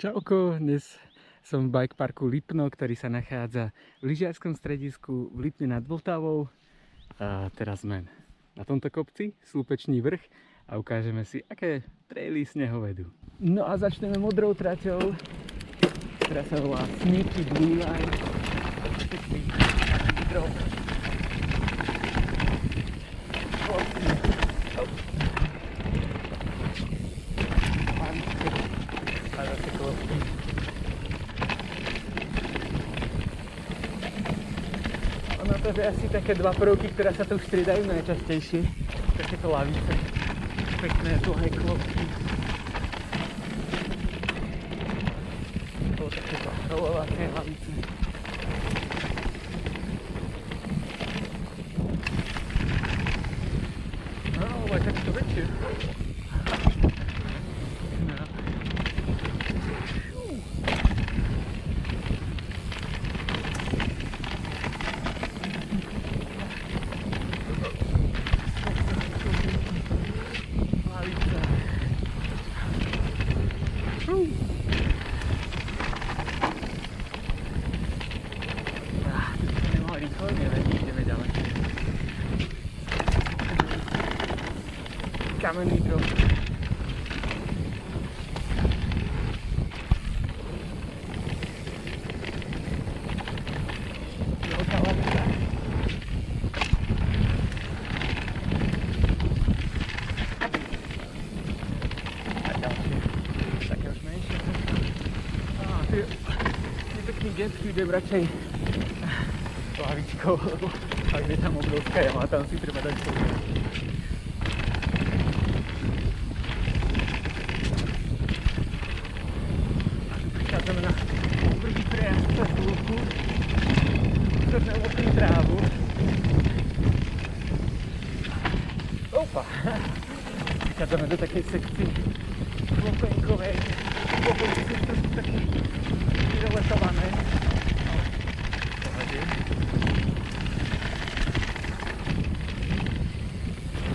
Čauko, dnes som v bike parku Lipno, ktorý sa nachádza v lyžiarskom stredisku v Lipne nad Vltavou. A teraz sme na tomto kopci, Slúpečný vrch, a ukážeme si, aké traily z neho vedú. No a začneme modrou traťou, ktorá sa volá Sneaky Blue Line. Drop. Ono to je asi také dva prvky, ktoré sa tu striedajú najčastejšie. Takéto lavice, pekné dlhé klopky. Takéto rolovacie lavice. No, ale tak to väčšie. Kamenný drop. Veľká lavica. A ďalšie. Také už menšie. Tu je pekný detský, idem radšej lavičkou, lebo ak je tam obrovská jama, tam si treba dať pozor. Prichádzame na prvý prejazd cez lúku, ktoré mokrí trávu. Opa! Prichádzame do takej sekcie klopenkovej. Klopenky sú také vyroletované.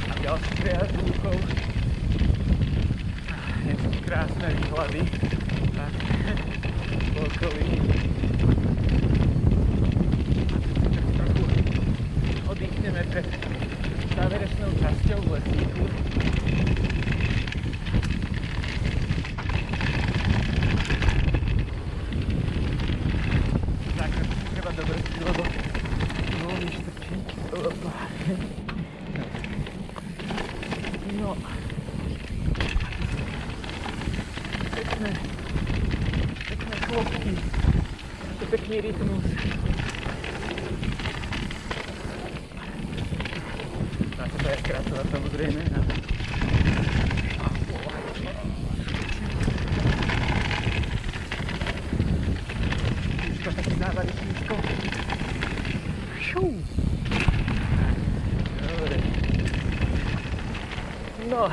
A ďalší prejazd lúkou. Je tu krásne výhľady. Tak, okolí. A tu si tak trochu oddychneme pred záverečnou časťou v lesníku. Zákon si treba dobrstiť, lebo voľný štrčí. No. Pekné klopky, to pekný rytmus. Dá sa to aj skracovať, samozrejme. Už to taký závarečný skok. Dobre. No.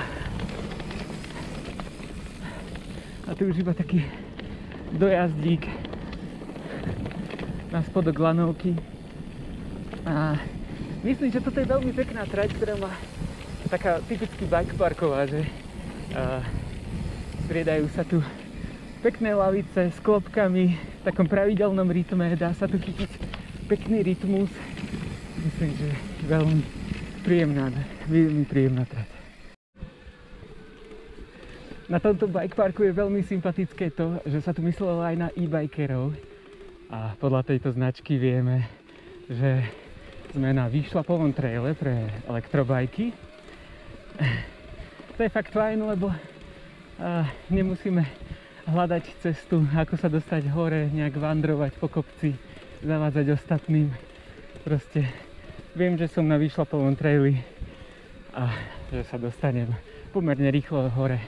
A tu už iba taký dojazdík na spodok lanovky. A myslím, že toto je veľmi pekná trať, ktorá má taká typicky bikeparková, že striedajú sa tu pekné lavice s klopkami v takom pravidelnom rytme, dá sa tu chytiť pekný rytmus. Myslím, že veľmi príjemná trať. Na tomto bikeparku je veľmi sympatické to, že sa tu myslelo aj na e-bikerov. A podľa tejto značky vieme, že sme na výšlapovom traile pre elektrobajky. To je fakt fajn, lebo nemusíme hľadať cestu, ako sa dostať hore, nejak vandrovať po kopci, zavádzať ostatným. Proste viem, že som na výšlapovom traili a že sa dostanem pomerne rýchlo hore.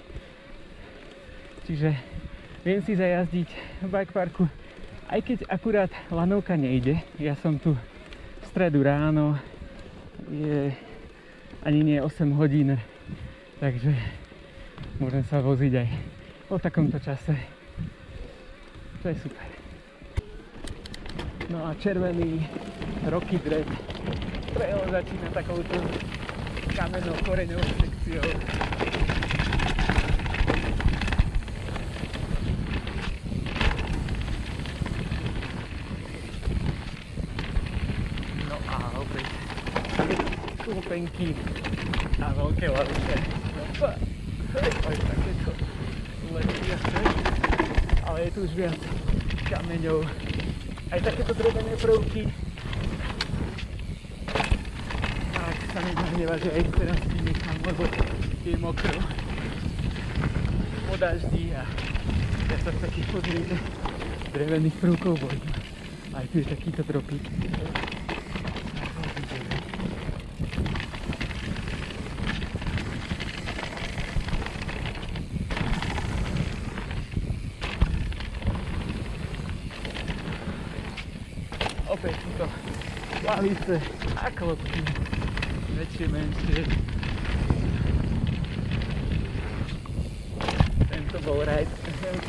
Čiže viem si zajazdiť v bikeparku, aj keď akurát lanovka nejde. Ja som tu v stredu ráno, je ani nie 8 hodín, takže môžem sa voziť aj o takomto čase. To je super. No a červený Rocky Dread trail začína takouto kamennou koreňovou sekciou. stupenky a veľké lavice. Aj takéto letiace, ale je tu už viac kameňov, aj takéto drevené prvky. Tak sa mi nahneva, že aj teraz tým nechám, lebo je mokro po daždi a ja sa v takých podrýne drevených prvkov bojím. Aj tu je takýto tropík. Opäť sú to lavice a klopky, väčšie, menšie. Tento bol rajd,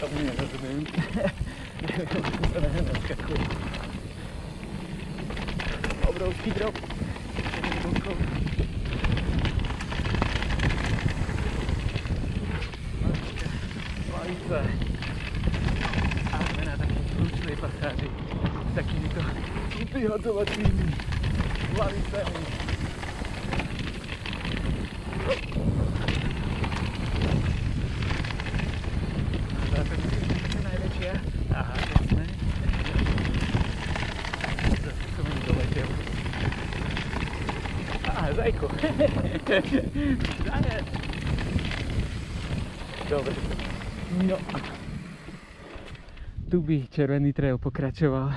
tomu nerozumiem. Neviem, sa na ňa naskakuje. Obrovský drop. Lavice. A sme na takej kľúčnej pasáži s takýmito vyhodzovacími lavicami. A táto je najväčšia. Aha, jasné. Zase som im doletel. Aha, zajko. Zajec. Dobre. No. Tu by červený trail pokračoval,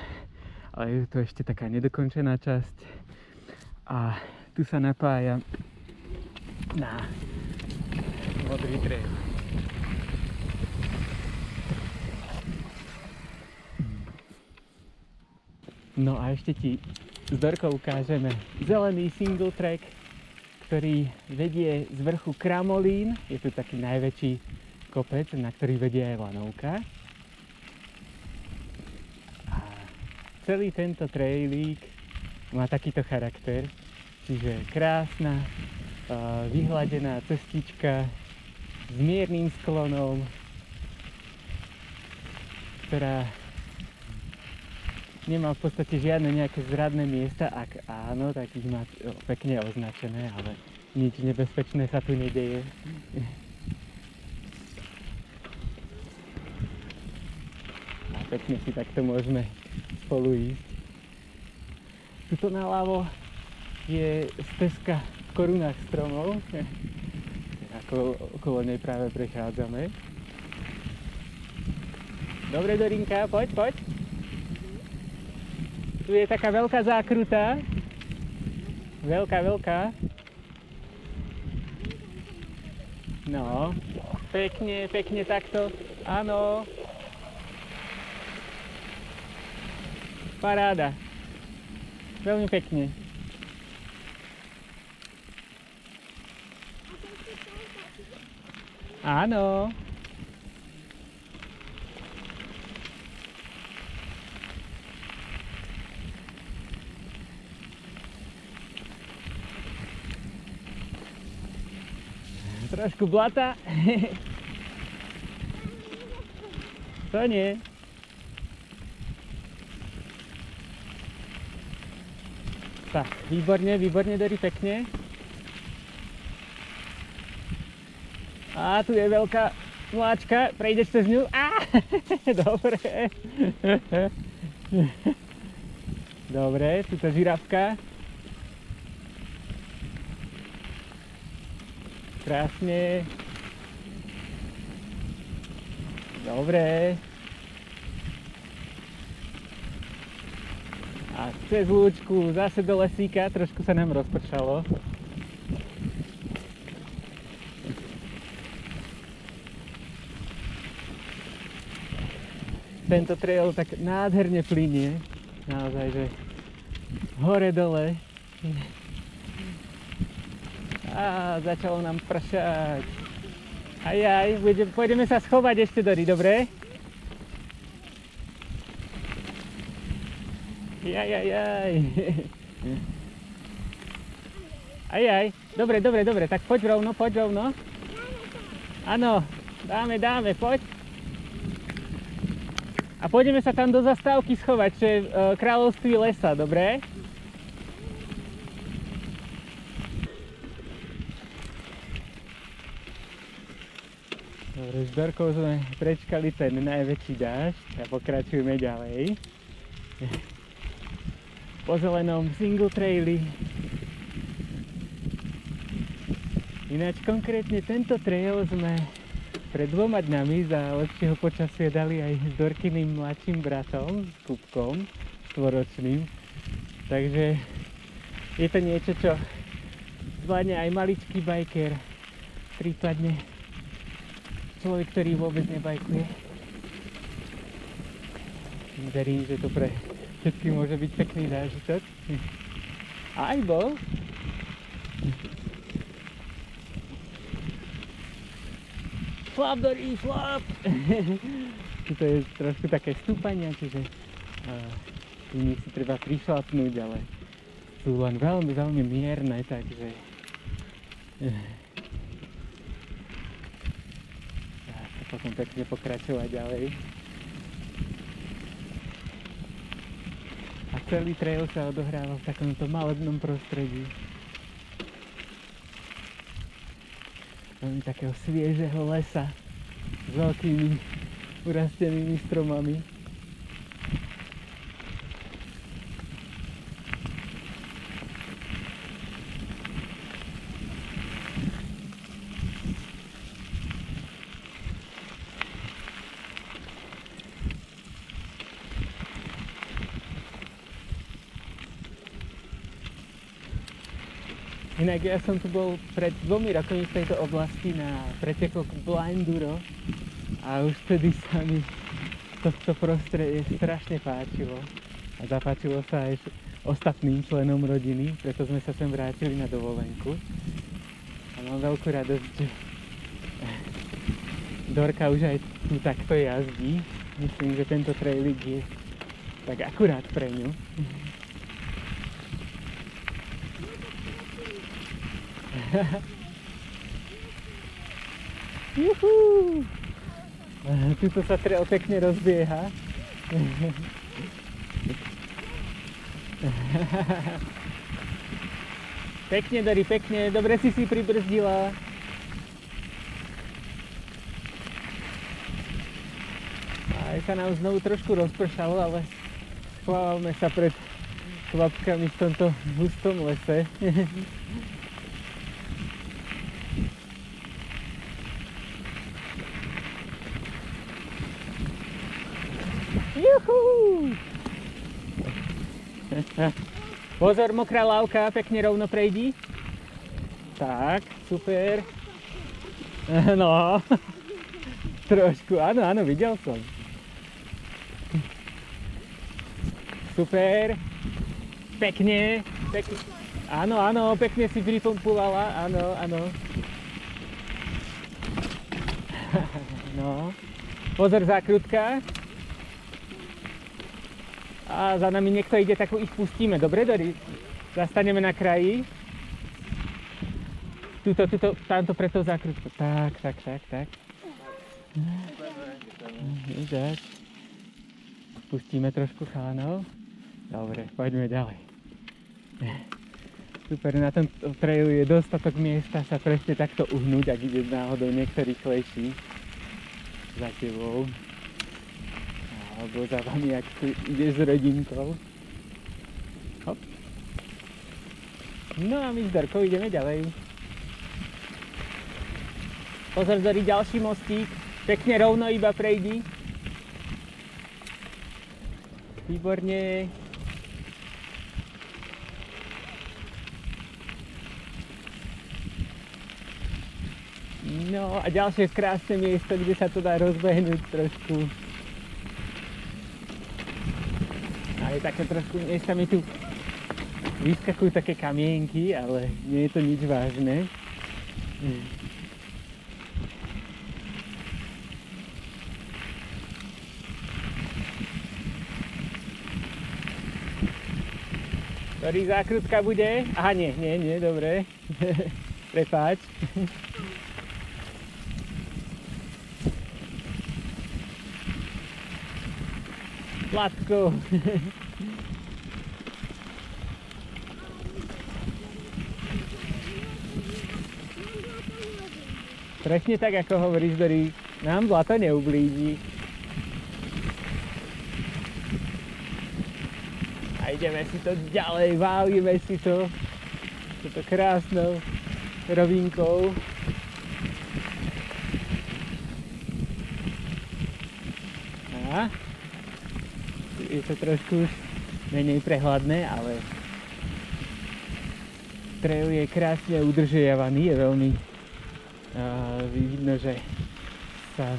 ale je to ešte taká nedokončená časť a tu sa napája na modrý trail. No a ešte ti s Dorkou ukážeme zelený single track, ktorý vedie z vrchu Kramolín. Je tu taký najväčší kopec, na ktorý vedie aj lanovka. Celý tento trailík má takýto charakter, čiže krásna, vyhladená cestička s miernym sklonom, ktorá nemá v podstate žiadne nejaké zradné miesta. Ak áno, tak ich má pekne označené, ale nič nebezpečné sa tu nedeje. A pekne si takto môžeme spolu ísť. Tuto naľavo je stezka v korunách stromov, ako okolo nej práve prechádzame. Dobre, Dorinka, poď. Tu je taká veľká zákruta. Veľká. No, pekne takto. Áno. Paráda. Veľmi pekne. Áno. Trošku blata. To nie. Tak, výborne, Dori, pekne. A tu je veľká mláčka, prejdeš cez ňu. Dobre. Dobre, tuto žirafka. Krásne. Dobre. A cez lúčku zase do lesíka, trošku sa nám rozpršalo. Tento trail tak nádherne plynie, naozaj, že hore dole. A začalo nám pršať. Pôjdeme sa schovať ešte, Dori, dobre? Dobre, tak poď rovno. Áno, dáme, poď. A pôjdeme sa tam do zastávky schovať, čo je kráľovství lesa, dobre? S Dorkou sme prečkali ten najväčší dážď a pokračujeme ďalej. Po zelenom single traili. Ináč konkrétne tento trail sme pred 2 dňami za lepšieho počasia dali aj s Dorkyným mladším bratom, s Kupkom, 4-ročným. Takže je to niečo, čo zvládne aj maličký biker, prípadne človek, ktorý vôbec nebajkuje. Verím, že to pre všetky môže byť pekný zážitok. A aj bol. Flap, Dory, flap! To je trošku také stúpania, čiže tým si treba prišlapnúť, ale sú len veľmi, veľmi mierne, takže dá sa potom pekne pokračovať ďalej. A celý trail sa odohráva v takomto malebnom prostredí. Veľmi takého sviežeho lesa s veľkými urastenými stromami. Inak ja som tu bol pred 2 rokmi v tejto oblasti na pretekoch Blinduro a už vtedy sa mi toto prostredie strašne páčilo a zapáčilo sa aj ostatným členom rodiny, preto sme sa sem vrátili na dovolenku a mám veľkú radosť, že Dorka už aj tu takto jazdí. Myslím, že tento trailik je tak akurát pre ňu. Juhu! Tuto sa trail pekne rozbieha. Pekne, Dory, pekne. Dobre si pribrzdila. Aj sa nám znovu trošku rozpršalo, ale schovávame sa pred chlapkami v tomto hustom lese. Juhu! Pozor, mokrá lávka, pekne rovno prejdi. Tak, super. No, trošku, áno, áno, videl som. Super. Pekne, pekne. Áno, áno, pekne si pripompovala, áno, áno. No. Pozor, zákrutka. A za nami niekto ide, tak ich pustíme. Dobre, Dory? Zastaneme na kraji. Tuto, tamto pre to zákrutko. Tak. Pustíme trošku chalanov. Dobre, poďme ďalej. Super, na tom trailu je dostatok miesta sa presne takto uhnúť, ak ide náhodou niekto rýchlejší za tebou. Alebo za vami, ak tu ideš s rodinkou. Hop. No a my s Dorkou ideme ďalej. Pozor, Dory, ďalší mostík. Pekne rovno iba prejdi. Výborne. No a ďalšie krásne miesto, kde sa to dá rozbehnúť trošku. A je také trošku, miestami tu vyskakujú také kamienky, ale nie je to nič vážne. Ktorý zákrutka bude? Aha, nie, dobre. Prepáč. Sladko. Presne tak, ako hovoríš, Dory. Nám zlato neublíži. A ideme si to ďalej, válime si to. Toto krásnou rovinkou. A je to trošku už menej prehľadné, ale trail je krásne udržiavaný, je veľmi vidno, že sa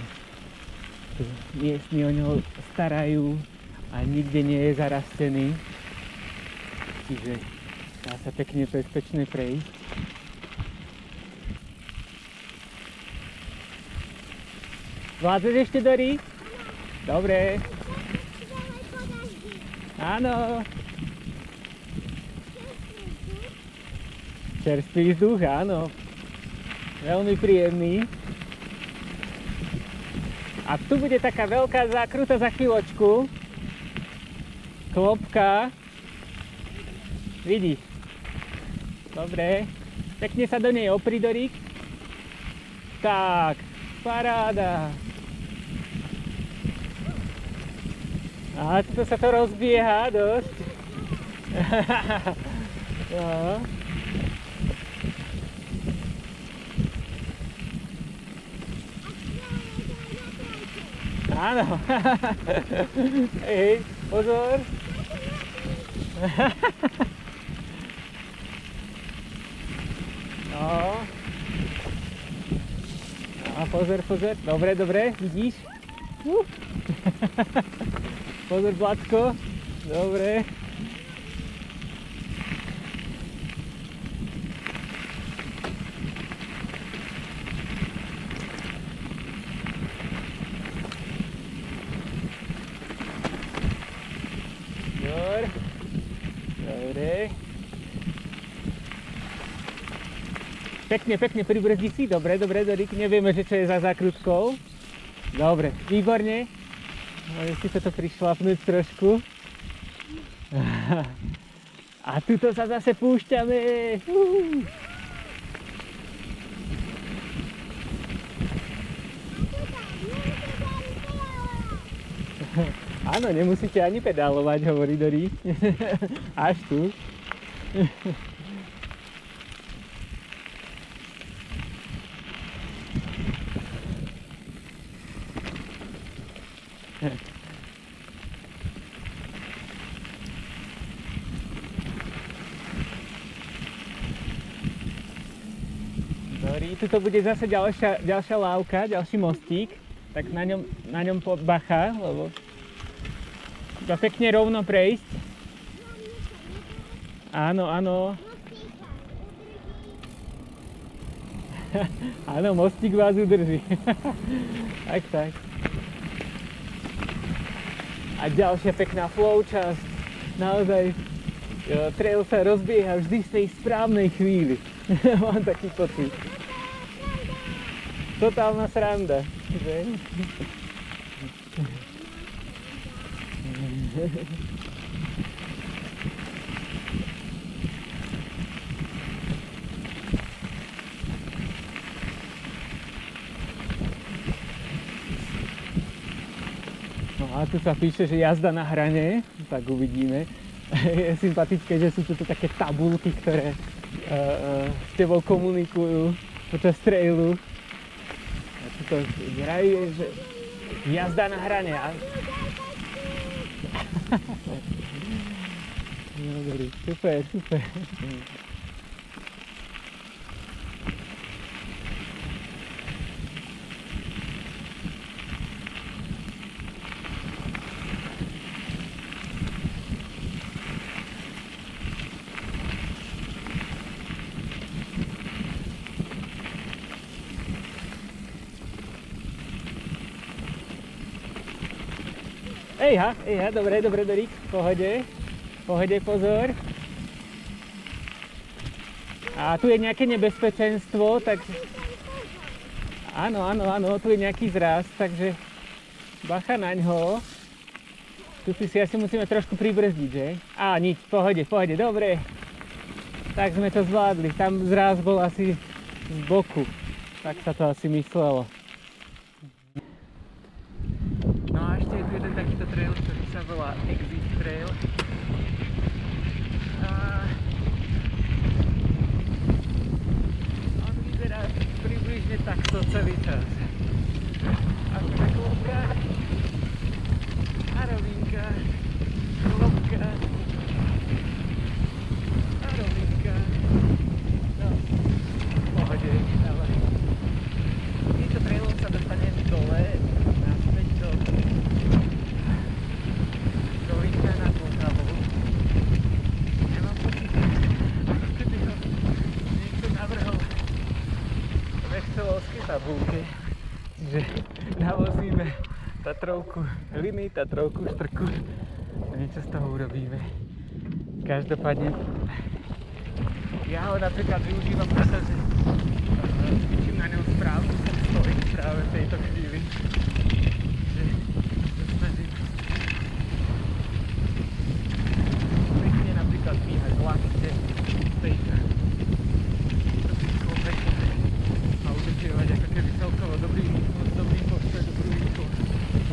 miestni o ňoho starajú a nikde nie je zarastený, čiže dá sa pekne bezpečne prejsť. Vládzeš ešte, Dori? Dobre. Áno. Čerstvý vzduch, áno. Veľmi príjemný. A tu bude taká veľká zákruta za chvíľočku. Klopka. Vidíš? Dobre. Pekne sa do nej opri, Dorík. Tak. Paráda. A tuto sa to rozbieha dosť. No. Áno. Hej, pozor. No. A pozor, pozor. Dobre, dobre, vidíš? Pozor, Vládko. Dobre. Dobre. Pekne, pekne pribrzdí si. Dobre, dobre, Dorík. Nevieme, že čo je za zákrutkou. Dobre, výborne. Môžeš si toto prišlapnúť trošku. A tuto sa zase púšťame. Áno, nemusíte ani pedálovať, hovorí Dori. Až tu. Dori, tuto bude zase ďalšia lávka, ďalší mostík. Tak na ňom bacha, lebo iba pekne rovno prejsť. Áno, áno. Áno, mostík vás udrží. Tak, tak. A ďalšia pekná flow časť. Naozaj trail sa rozbieha vždy v tej správnej chvíli. Mám taký pocit. Totálna sranda. Že? No a tu sa píše, že jazda na hrane, tak uvidíme. Je sympatické, že sú tu také tabulky, ktoré s tebou komunikujú počas trailu. A tuto vraví, že jazda na hrane. No dobrý, super, super. Ejha, dobre, Dorík, pohode, pozor. A tu je nejaké nebezpečenstvo, tak... Áno, tu je nejaký zrast, takže bacha naňho. Tu si asi musíme trošku pribrzdiť, že? Á, nič, pohode, dobre. Tak sme to zvládli, tam zrast bol asi z boku, tak sa to asi myslelo. a ešte je tu jeden takýto trail, ktorý sa volá Exit Trail. A on vyzerá približne takto celý čas. Akože klopka a rovinka, klopka a rovinka. No, v pohode, ale týmto trailom sa dostanem dole, naspäť do rovinka nad Vltavou. Ja mám pocit, že by ho niekto navrhol v excelovskej tabulke, že navozíme Tatrovku hliny, Tatrovku štrku a niečo z toho urobíme. Každopádne ja ho napríklad využívam zase, že cvičím na ňom správnu postoj práve v tejto chvíli, že sa snažím pekne napríklad dvíhať lakte v tejto pekne a udržiavať ako keby celkovo dobrý postoj, dobrú výkon.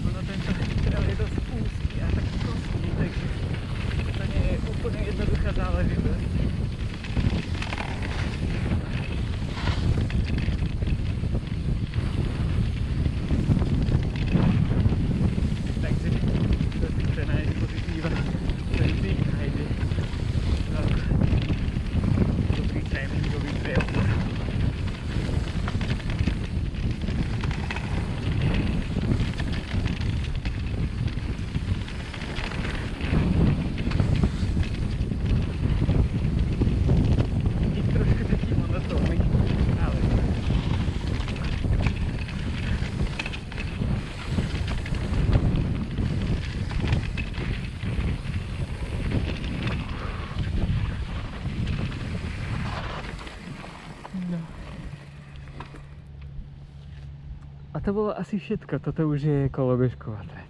Ono tento trail je dosť úzky a taký kostný, takže to nie je úplne jednoduchá záležitosť. Takže to si chce nájsť pozitíva, ten si nájde dobrý tréningový trail. A to bolo asi všetko, toto už je kolobežková trať.